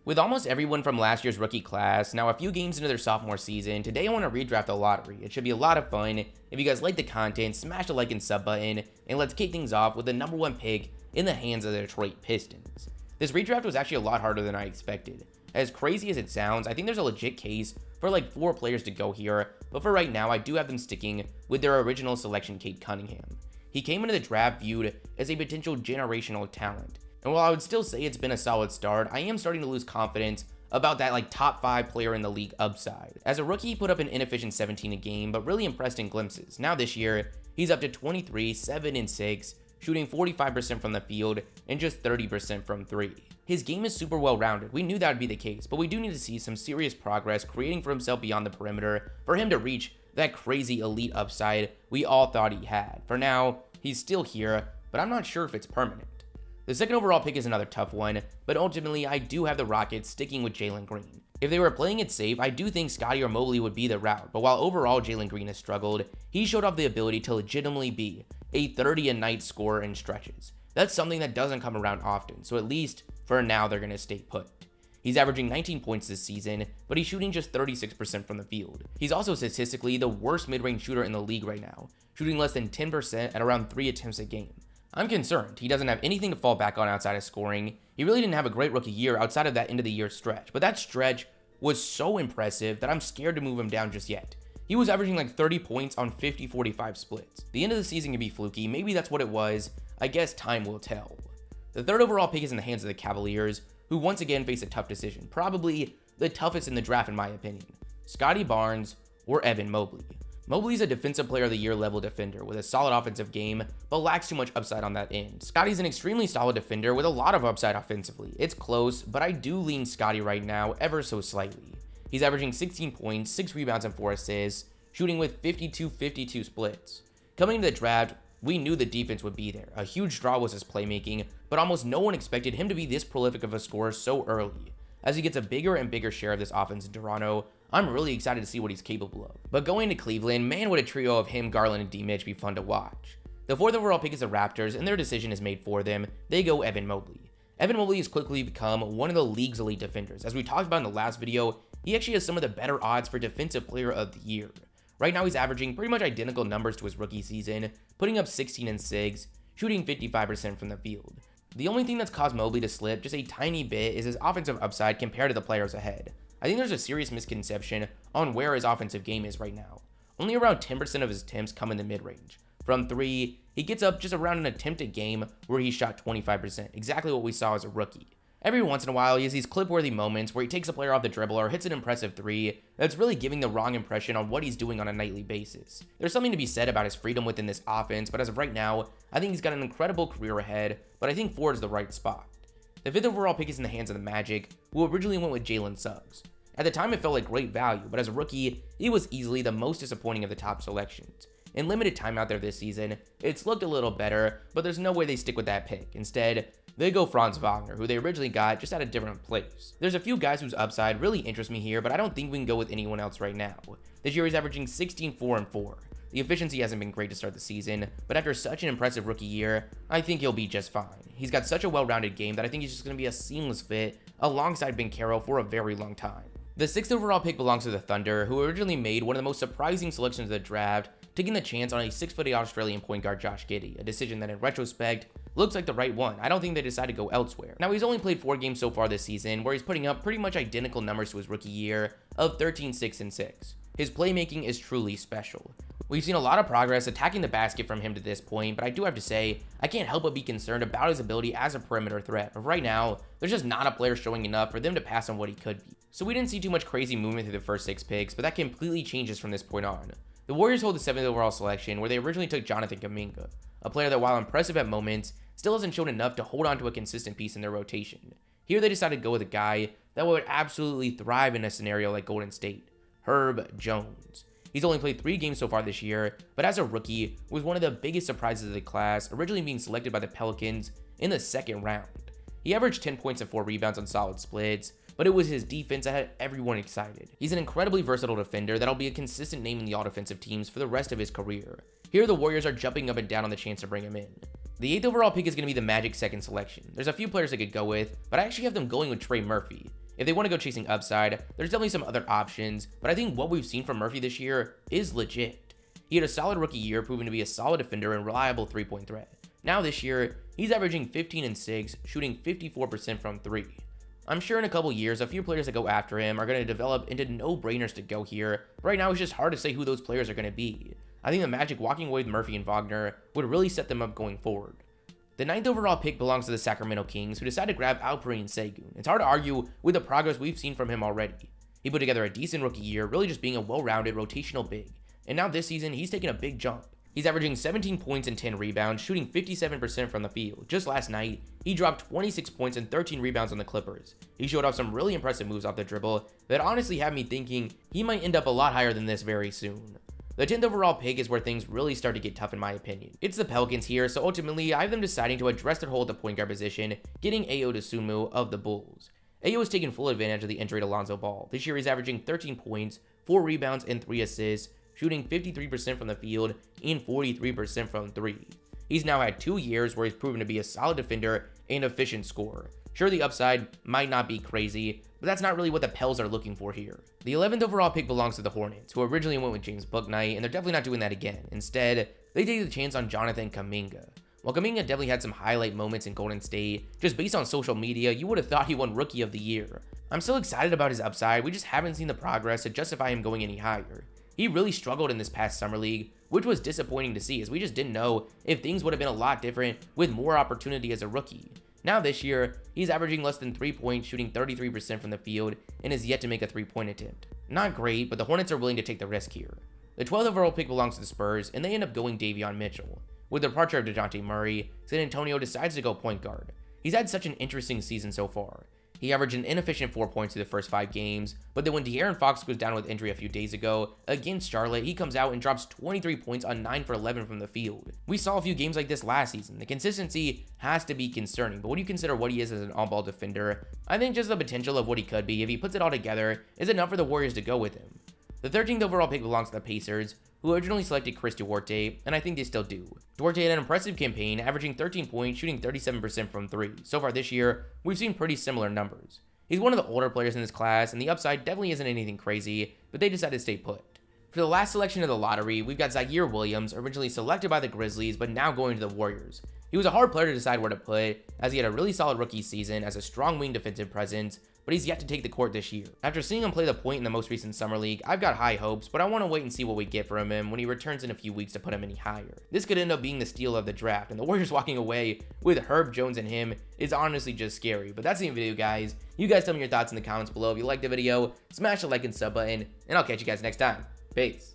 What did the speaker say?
With almost everyone from last year's rookie class now a few games into their sophomore season, today I want to redraft the lottery. It should be a lot of fun. If you guys like the content, smash the like and sub button, and let's kick things off with the #1 pick in the hands of the Detroit Pistons. This redraft was actually a lot harder than I expected. As crazy as it sounds, I think there's a legit case for like 4 players to go here, but for right now I do have them sticking with their original selection, Cade Cunningham. He came into the draft viewed as a potential generational talent. And while I would still say it's been a solid start, I am starting to lose confidence about that like top 5 player in the league upside. As a rookie, he put up an inefficient 17 a game, but really impressed in glimpses. Now this year, he's up to 23, 7 and 6, shooting 45% from the field and just 30% from 3. His game is super well rounded. We knew that would be the case, but we do need to see some serious progress creating for himself beyond the perimeter for him to reach that crazy elite upside we all thought he had. For now, he's still here, but I'm not sure if it's permanent. The second overall pick is another tough one, but ultimately I do have the Rockets sticking with Jalen Green. If they were playing it safe, I do think Scotty or Mobley would be the route, but while overall Jalen Green has struggled, he showed off the ability to legitimately be a 30-a-night scorer in stretches. That's something that doesn't come around often, so at least for now they're going to stay put. He's averaging 19 points this season, but he's shooting just 36% from the field. He's also statistically the worst mid-range shooter in the league right now, shooting less than 10% at around 3 attempts a game. I'm concerned. He doesn't have anything to fall back on outside of scoring. He really didn't have a great rookie year outside of that end of the year stretch, but that stretch was so impressive that I'm scared to move him down just yet. He was averaging like 30 points on 50-45 splits. The end of the season can be fluky. Maybe that's what it was. I guess time will tell. The third overall pick is in the hands of the Cavaliers, who once again face a tough decision. Probably the toughest in the draft in my opinion. Scotty Barnes or Evan Mobley. Mobley's a defensive player of the year level defender with a solid offensive game, but lacks too much upside on that end. Scotty's an extremely solid defender with a lot of upside offensively. It's close, but I do lean Scotty right now ever so slightly. He's averaging 16 points, 6 rebounds, and 4 assists, shooting with 52-52 splits. Coming into the draft, we knew the defense would be there. A huge draw was his playmaking, but almost no one expected him to be this prolific of a scorer so early. As he gets a bigger and bigger share of this offense in Toronto, I'm really excited to see what he's capable of. But going to Cleveland, man, would a trio of him, Garland, and D-Mitch be fun to watch. The fourth overall pick is the Raptors, and their decision is made for them. They go Evan Mobley. Evan Mobley has quickly become one of the league's elite defenders. As we talked about in the last video, he actually has some of the better odds for Defensive Player of the Year. Right now, he's averaging pretty much identical numbers to his rookie season, putting up 16 and 6, shooting 55% from the field. The only thing that's caused Mobley to slip just a tiny bit is his offensive upside compared to the players ahead. I think there's a serious misconception on where his offensive game is right now. Only around 10% of his attempts come in the mid-range. From 3, he gets up just around an attempt a game where he shot 25%, exactly what we saw as a rookie. Every once in a while, he has these clip-worthy moments where he takes a player off the dribble or hits an impressive 3 that's really giving the wrong impression on what he's doing on a nightly basis. There's something to be said about his freedom within this offense, but as of right now, I think he's got an incredible career ahead, but I think 4 is the right spot. The 5th overall pick is in the hands of the Magic, who originally went with Jalen Suggs. At the time, it felt like great value, but as a rookie, he was easily the most disappointing of the top selections. In limited time out there this season, it's looked a little better, but there's no way they stick with that pick. Instead, they go Franz Wagner, who they originally got just at a different place. There's a few guys whose upside really interest me here, but I don't think we can go with anyone else right now. This year he's averaging 16, 4, and 4. The efficiency hasn't been great to start the season, but after such an impressive rookie year, I think he'll be just fine. He's got such a well-rounded game that I think he's just going to be a seamless fit alongside Ben Carroll for a very long time. The 6th overall pick belongs to the Thunder, who originally made one of the most surprising selections of the draft, taking the chance on a 6'8" Australian point guard Josh Giddey, a decision that in retrospect looks like the right one. I don't think they decided to go elsewhere. Now, he's only played 4 games so far this season, where he's putting up pretty much identical numbers to his rookie year of 13, 6, and 6. His playmaking is truly special. We've seen a lot of progress attacking the basket from him to this point, but I do have to say, I can't help but be concerned about his ability as a perimeter threat. But right now, there's just not a player showing enough for them to pass on what he could be. So we didn't see too much crazy movement through the first 6 picks, but that completely changes from this point on. The Warriors hold the 7th overall selection, where they originally took Jonathan Kaminga, a player that, while impressive at moments, still hasn't shown enough to hold on to a consistent piece in their rotation. Here they decided to go with a guy that would absolutely thrive in a scenario like Golden State, Herb Jones. He's only played 3 games so far this year, but as a rookie, was one of the biggest surprises of the class, originally being selected by the Pelicans in the 2nd round. He averaged 10 points and 4 rebounds on solid splits, but it was his defense that had everyone excited. He's an incredibly versatile defender that'll be a consistent name in the all-defensive teams for the rest of his career. Here, the Warriors are jumping up and down on the chance to bring him in. The 8th overall pick is going to be the Magic's 2nd selection. There's a few players I could go with, but I actually have them going with Trey Murphy. If they want to go chasing upside, there's definitely some other options, but I think what we've seen from Murphy this year is legit. He had a solid rookie year, proving to be a solid defender and reliable three-point threat. Now this year, he's averaging 15 and 6, shooting 54% from 3. I'm sure in a couple years, a few players that go after him are going to develop into no-brainers to go here, but right now it's just hard to say who those players are going to be. I think the Magic walking away with Murphy and Wagner would really set them up going forward. The 9th overall pick belongs to the Sacramento Kings, who decided to grab Alperen Sengun. It's hard to argue with the progress we've seen from him already. He put together a decent rookie year, really just being a well-rounded rotational big, and now this season, he's taken a big jump. He's averaging 17 points and 10 rebounds, shooting 57% from the field. Just last night, he dropped 26 points and 13 rebounds on the Clippers. He showed off some really impressive moves off the dribble that honestly had me thinking he might end up a lot higher than this very soon. The 10th overall pick is where things really start to get tough in my opinion. It's the Pelicans here, so ultimately I have them deciding to address their hole at the point guard position, getting Ayo Dosunmu of the Bulls. Ayo has taken full advantage of the injury to Lonzo Ball. This year he's averaging 13 points, 4 rebounds, and 3 assists, shooting 53% from the field and 43% from 3. He's now had 2 years where he's proven to be a solid defender and efficient scorer. Sure, the upside might not be crazy, but that's not really what the Pels are looking for here. The 11th overall pick belongs to the Hornets, who originally went with James Bouknight, and they're definitely not doing that again. Instead, they take the chance on Jonathan Kaminga. While Kaminga definitely had some highlight moments in Golden State, just based on social media, you would have thought he won Rookie of the Year. I'm still excited about his upside, we just haven't seen the progress to justify him going any higher. He really struggled in this past summer league, which was disappointing to see, as we just didn't know if things would have been a lot different with more opportunity as a rookie. Now this year, he's averaging less than 3 points, shooting 33% from the field, and is yet to make a 3-point attempt. Not great, but the Hornets are willing to take the risk here. The 12th overall pick belongs to the Spurs, and they end up going Davion Mitchell. With the departure of DeJounte Murray, San Antonio decides to go point guard. He's had such an interesting season so far. He averaged an inefficient 4 points through the first 5 games, but then when De'Aaron Fox goes down with injury a few days ago against Charlotte, he comes out and drops 23 points on 9 for 11 from the field. We saw a few games like this last season. The consistency has to be concerning, but when you consider what he is as an on-ball defender, I think just the potential of what he could be if he puts it all together is enough for the Warriors to go with him. The 13th overall pick belongs to the Pacers, who originally selected Chris Duarte, and I think they still do. Duarte had an impressive campaign, averaging 13 points, shooting 37% from 3. So far this year, we've seen pretty similar numbers. He's one of the older players in this class, and the upside definitely isn't anything crazy, but they decided to stay put. For the last selection of the lottery, we've got Zaire Williams, originally selected by the Grizzlies, but now going to the Warriors. He was a hard player to decide where to put, as he had a really solid rookie season as a strong wing defensive presence, but he's yet to take the court this year. After seeing him play the point in the most recent summer league, I've got high hopes, but I want to wait and see what we get from him when he returns in a few weeks to put him any higher. This could end up being the steal of the draft, and the Warriors walking away with Herb Jones and him is honestly just scary. But that's the video, guys. You guys tell me your thoughts in the comments below. If you liked the video, smash the like and sub button, and I'll catch you guys next time. Peace.